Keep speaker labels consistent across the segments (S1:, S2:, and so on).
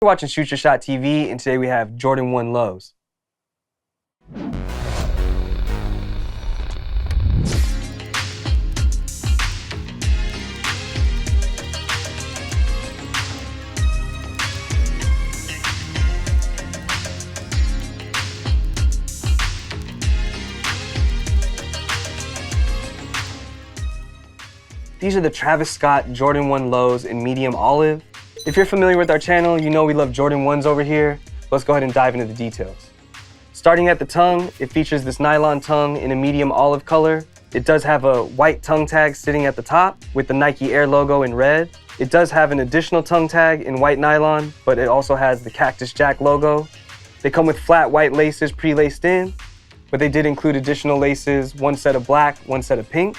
S1: We're watching Shoot Your Shot TV, and today we have Jordan 1 lows. These are the Travis Scott Jordan 1 lows in medium olive. If you're familiar with our channel, you know we love Jordan 1s over here. Let's go ahead and dive into the details. Starting at the tongue, it features this nylon tongue in a medium olive color. It does have a white tongue tag sitting at the top with the Nike Air logo in red. It does have an additional tongue tag in white nylon, but it also has the Cactus Jack logo. They come with flat white laces pre-laced in, but they did include additional laces, one set of black, one set of pink.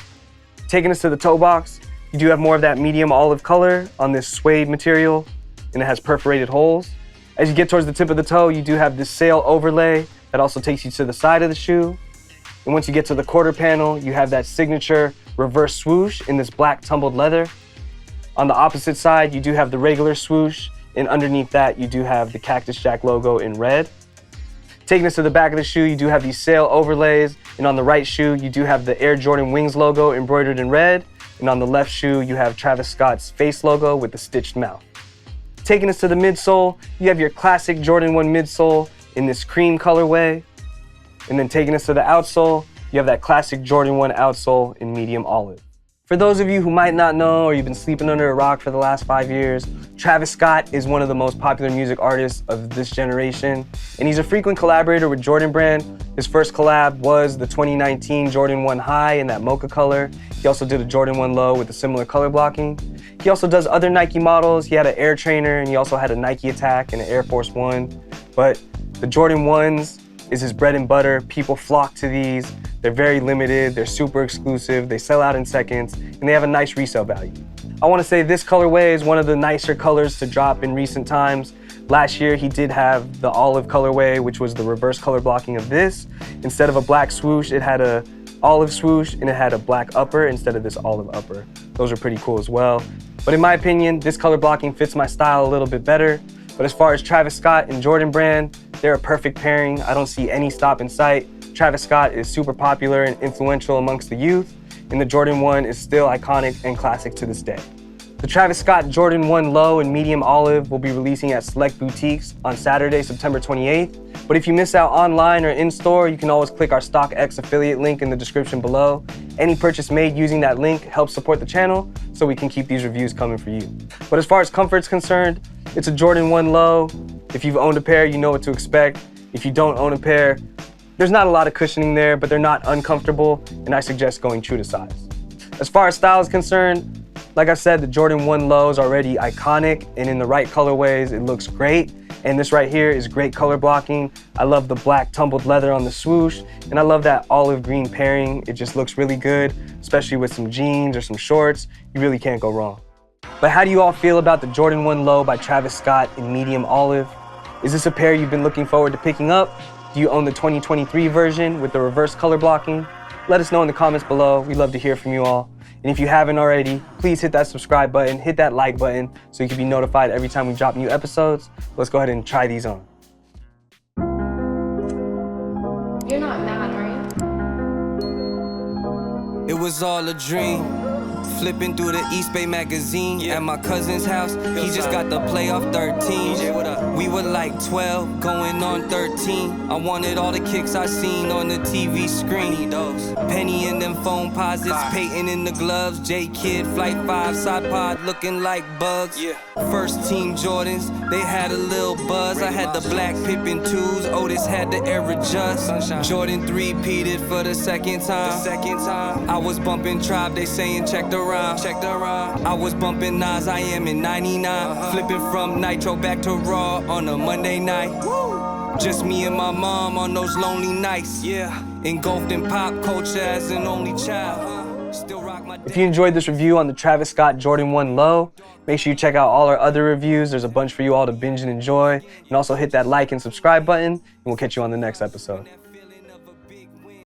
S1: Taking us to the toe box, you do have more of that medium olive color on this suede material, and it has perforated holes. As you get towards the tip of the toe, you do have this sail overlay that also takes you to the side of the shoe. And once you get to the quarter panel, you have that signature reverse swoosh in this black tumbled leather. On the opposite side, you do have the regular swoosh, and underneath that, you do have the Cactus Jack logo in red. Taking us to the back of the shoe, you do have these sail overlays, and on the right shoe, you do have the Air Jordan Wings logo embroidered in red, and on the left shoe, you have Travis Scott's face logo with the stitched mouth. Taking us to the midsole, you have your classic Jordan 1 midsole in this cream colorway, and then taking us to the outsole, you have that classic Jordan 1 outsole in medium olive. For those of you who might not know, or you've been sleeping under a rock for the last 5 years, Travis Scott is one of the most popular music artists of this generation, and he's a frequent collaborator with Jordan Brand. His first collab was the 2019 Jordan 1 High in that mocha color. He also did a Jordan 1 Low with a similar color blocking. He also does other Nike models. He had an Air Trainer, and he also had a Nike Attack and an Air Force One. But the Jordan 1s is his bread and butter. People flock to these. They're very limited, they're super exclusive, they sell out in seconds, and they have a nice resale value. I want to say this colorway is one of the nicer colors to drop in recent times. Last year he did have the olive colorway, which was the reverse color blocking of this. Instead of a black swoosh, it had a olive swoosh, and it had a black upper instead of this olive upper. Those are pretty cool as well. But in my opinion, this color blocking fits my style a little bit better. But as far as Travis Scott and Jordan Brand, they're a perfect pairing. I don't see any stop in sight. Travis Scott is super popular and influential amongst the youth, and the Jordan 1 is still iconic and classic to this day. The Travis Scott Jordan 1 Low and Medium Olive will be releasing at select boutiques on Saturday, September 28th. But if you miss out online or in-store, you can always click our StockX affiliate link in the description below. Any purchase made using that link helps support the channel, so we can keep these reviews coming for you. But as far as comfort's concerned, it's a Jordan 1 Low. If you've owned a pair, you know what to expect. If you don't own a pair, there's not a lot of cushioning there, but they're not uncomfortable, and I suggest going true to size. As far as style is concerned, like I said, the Jordan 1 Low is already iconic, and in the right colorways, it looks great. And this right here is great color blocking. I love the black tumbled leather on the swoosh, and I love that olive green pairing. It just looks really good, especially with some jeans or some shorts. You really can't go wrong. But how do you all feel about the Jordan 1 Low by Travis Scott in medium olive? Is this a pair you've been looking forward to picking up? Do you own the 2023 version with the reverse color blocking? Let us know in the comments below. We'd love to hear from you all. And if you haven't already, please hit that subscribe button, hit that like button so you can be notified every time we drop new episodes. Let's go ahead and try these on.
S2: You're not mad, are you?
S3: It was all a dream. Flipping through the East Bay magazine at my cousin's house. He just got the playoff 13. We were like 12, going on 13. I wanted all the kicks I seen on the TV screen. Penny in them phone posits, Peyton in the gloves, J Kid, Flight 5, side pod looking like bugs. First team Jordans, they had a little buzz. I had the black Pippen 2s, Otis had the Air Adjust. Jordan 3 peated for the second time. I was bumping Tribe, they saying check the rhyme. I was bumping Nas, I am in 99. Flipping from Nitro back to Raw on a Monday night. Just me and my mom on those lonely nights. Engulfed in pop culture as an only child. Still rock my.
S1: If you enjoyed this review on the Travis Scott Jordan 1 Low, make sure you check out all our other reviews. There's a bunch for you all to binge and enjoy. And also hit that like and subscribe button, and we'll catch you on the next episode.